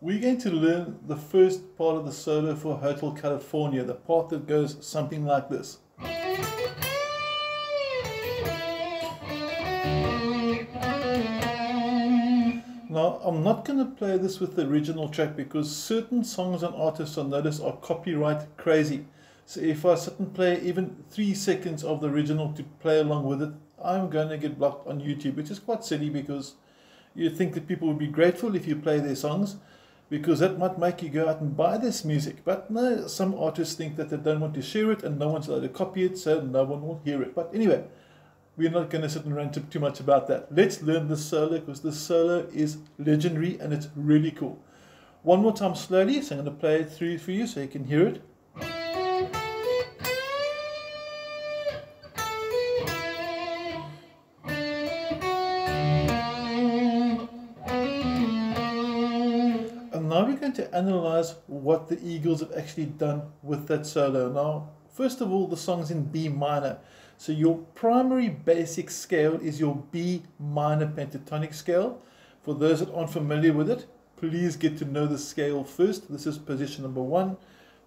We're going to learn the first part of the solo for Hotel California, the part that goes something like this. Now, I'm not going to play this with the original track because certain songs and artists I notice are copyright crazy. So if I sit and play even 3 seconds of the original to play along with it, I'm going to get blocked on YouTube, which is quite silly because you'd think that people would be grateful if you play their songs, because that might make you go out and buy this music. But no, some artists think that they don't want to share it and no one's allowed to copy it, so no one will hear it. But anyway, we're not going to sit and rant too much about that. Let's learn this solo because this solo is legendary and it's really cool. One more time slowly, so I'm going to play it through for you so you can hear it. Now we're going to analyze what the Eagles have actually done with that solo. Now, first of all, the song's in B minor. So your primary basic scale is your B minor pentatonic scale. For those that aren't familiar with it, please get to know the scale first. This is position number 1.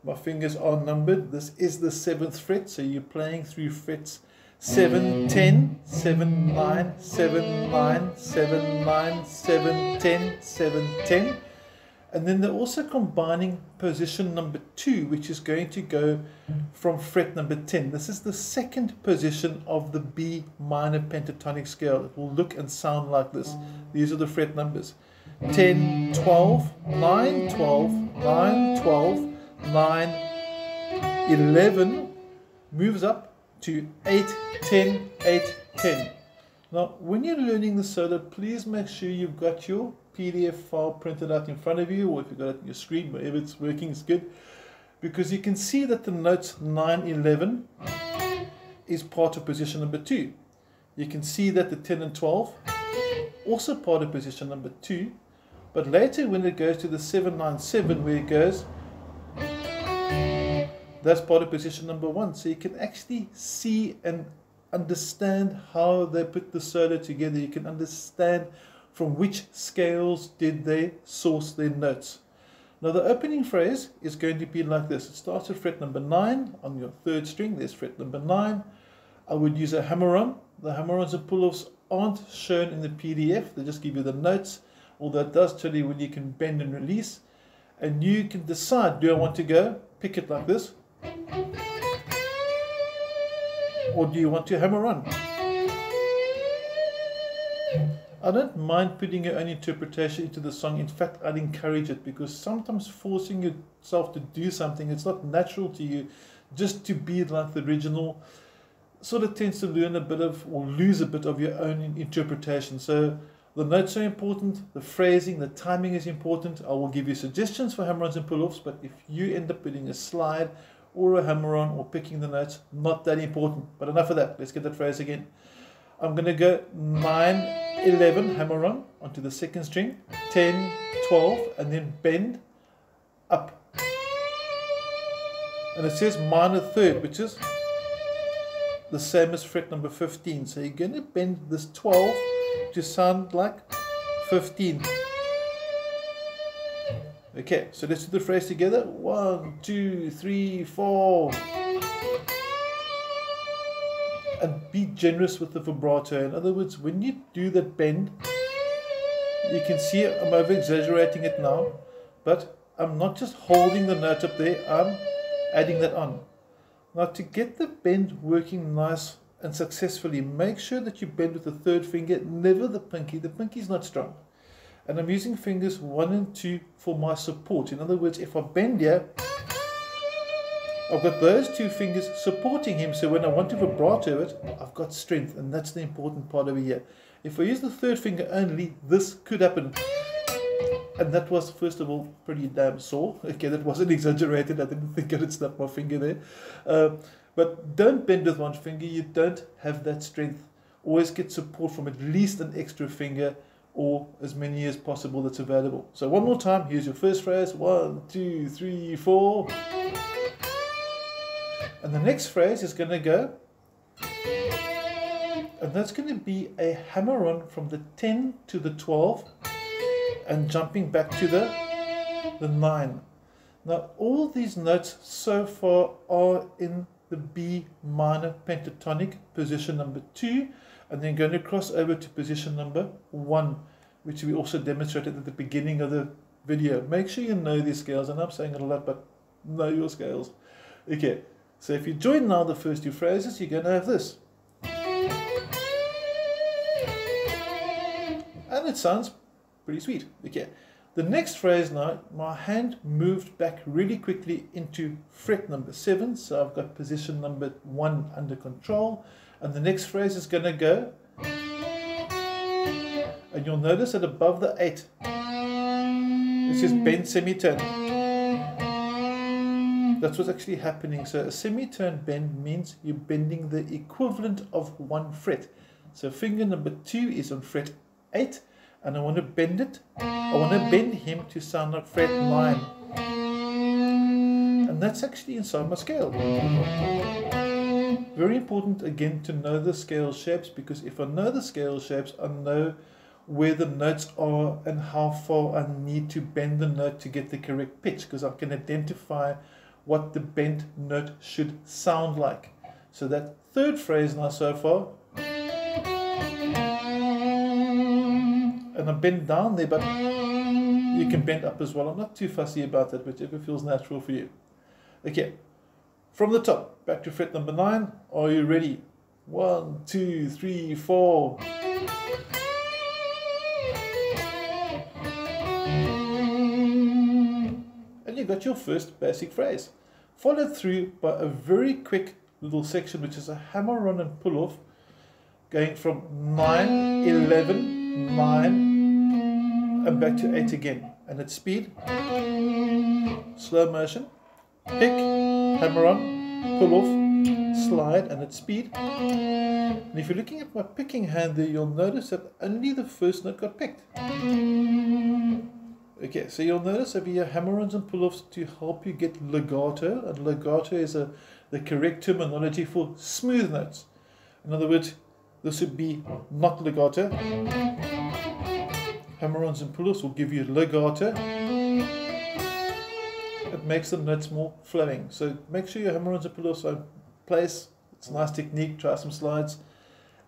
My fingers are numbered. This is the 7th fret, so you're playing through frets 7, 10, 7, 9, 7, 9, 7, 9, 7, 10, 7, 10. And then they're also combining position number 2, which is going to go from fret number 10. This is the second position of the B minor pentatonic scale. It will look and sound like this. These are the fret numbers. 10, 12, 9, 12, 9, 12, 9, 11, moves up to 8, 10, 8, 10. Now, when you're learning the solo, please make sure you've got your PDF file printed out in front of you, or if you've got it on your screen, wherever it's working is good, because you can see that the notes 9, 11 is part of position number 2. You can see that the 10 and 12 also part of position number 2, but later when it goes to the 7, 9, 7 where it goes, that's part of position number 1. So you can actually see and understand how they put the solo together. You can understand from which scales did they source their notes. Now the opening phrase is going to be like this. It starts at fret number 9 on your 3rd string. There's fret number 9. I would use a hammer-on. The hammer-ons and pull-offs aren't shown in the PDF. They just give you the notes, although it does tell you when you can bend and release. And you can decide, do I want to go pick it like this? Or do you want to hammer-on? I don't mind putting your own interpretation into the song. In fact, I'd encourage it, because sometimes forcing yourself to do something, it's not natural to you just to be like the original, sort of tends to learn a bit of, or lose a bit of your own interpretation. So the notes are important, the phrasing, the timing is important. I will give you suggestions for hammer-ons and pull-offs, but if you end up putting a slide or a hammer-on or picking the notes, not that important. But enough of that. Let's get that phrase again. I'm going to go 9, 11, hammer on onto the 2nd string, 10, 12, and then bend up. And it says minor 3rd, which is the same as fret number 15. So you're going to bend this 12 to sound like 15. Okay, so let's do the phrase together. 1, 2, 3, 4. And be generous with the vibrato. In other words, when you do that bend, you can see I'm over exaggerating it now, but I'm not just holding the note up there, I'm adding that on. Now to get the bend working nice and successfully, make sure that you bend with the 3rd finger, never the pinky. The pinky is not strong. And I'm using fingers 1 and 2 for my support. In other words, if I bend here, I've got those 2 fingers supporting him, so when I want to vibrato it, I've got strength, and that's the important part over here. If I use the 3rd finger only, this could happen. And that was, first of all, pretty damn sore. Okay, that wasn't exaggerated. I didn't think I would snap my finger there. But don't bend with 1 finger. You don't have that strength. Always get support from at least an extra finger, or as many as possible that's available. So one more time, here's your first phrase. 1, 2, 3, 4. And the next phrase is going to go, and that's going to be a hammer-on from the 10 to the 12, and jumping back to the the 9. Now all these notes so far are in the B minor pentatonic, position number 2, and then going to cross over to position number 1, which we also demonstrated at the beginning of the video. Make sure you know these scales, and I'm saying it a lot, but know your scales. Okay, so if you join now the first 2 phrases, you're going to have this. And it sounds pretty sweet. Okay, the next phrase now, my hand moved back really quickly into fret number 7, so I've got position number 1 under control, and the next phrase is going to go, and you'll notice that above the 8 it says bend semitone. That's what's actually happening. So a semitone bend means you're bending the equivalent of 1 fret. So finger number 2 is on fret 8, and I want to bend it. I want to bend him to sound like fret 9. And that's actually inside my scale. Very important again to know the scale shapes, because if I know the scale shapes, I know where the notes are and how far I need to bend the note to get the correct pitch, because I can identify what the bent note should sound like. So that third phrase now so far, and I bend down there, but you can bend up as well. I'm not too fussy about that, whichever feels natural for you. Okay, from the top, back to fret number 9. Are you ready? 1, 2, 3, 4. And you got your first basic phrase, followed through by a very quick little section, which is a hammer-on and pull-off, going from 9, 11, 9, and back to 8 again. And at speed, slow motion, pick, hammer-on, pull-off, slide, and at speed. And if you're looking at my picking hand there, you'll notice that only the first note got picked. Okay, so you'll notice over here hammer-ons and pull-offs to help you get legato, and legato is the correct terminology for smooth notes. In other words, this would be not legato. Hammer-ons and pull-offs will give you legato. It makes the notes more flowing. So make sure your hammer-ons and pull-offs are in place. It's a nice technique. Try some slides.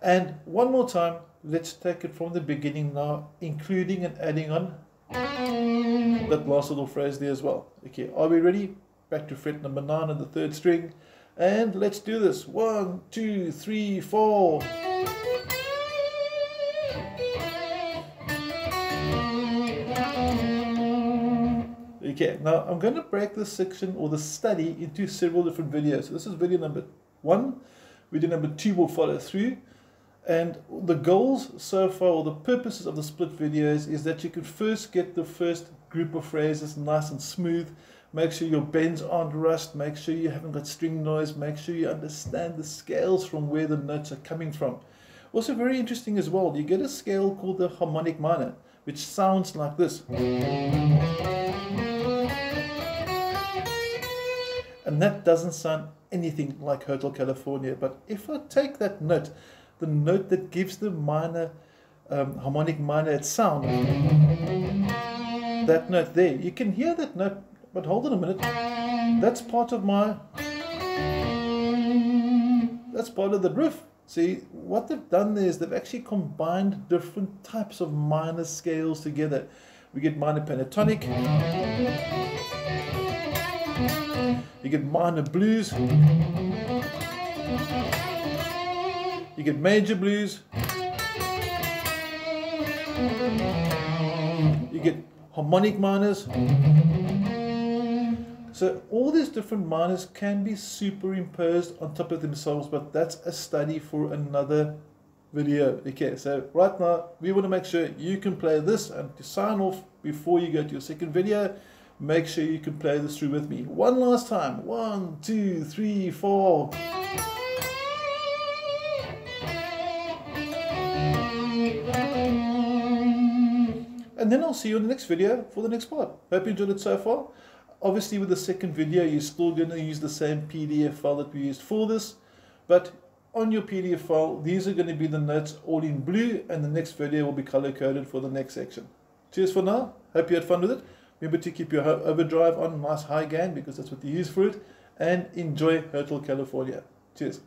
And one more time, let's take it from the beginning now, including and adding on that last little phrase there as well. Okay, are we ready? Back to fret number 9 on the 3rd string, and let's do this. 1, 2, 3, 4. Okay, now I'm going to break this section or the study into several different videos. So this is video number 1. Video number 2 will follow through. And the goals so far, or the purposes of the split videos, is that you can first get the first group of phrases nice and smooth. Make sure your bends aren't rushed. Make sure you haven't got string noise. Make sure you understand the scales from where the notes are coming from. Also very interesting as well, you get a scale called the harmonic minor, which sounds like this. And that doesn't sound anything like Hotel California. But if I take that note, the note that gives the minor, harmonic minor its sound, that note there, you can hear that note, but hold on a minute, that's part of my, that's part of the riff. See, what they've done there is they've actually combined different types of minor scales together. We get minor pentatonic, you get minor blues, you get major blues, you get harmonic minors. So all these different minors can be superimposed on top of themselves, but that's a study for another video. Okay, so right now we want to make sure you can play this, and to sign off before you go to your second video, make sure you can play this through with me. One last time. 1, 2, 3, 4. And then I'll see you in the next video for the next part. Hope you enjoyed it so far. Obviously with the second video you're still going to use the same PDF file that we used for this, but on your PDF file these are going to be the notes all in blue, and the next video will be color coded for the next section. Cheers for now. Hope you had fun with it. Remember to keep your overdrive on, nice high gain, because that's what you use for it. And enjoy Hotel California. Cheers.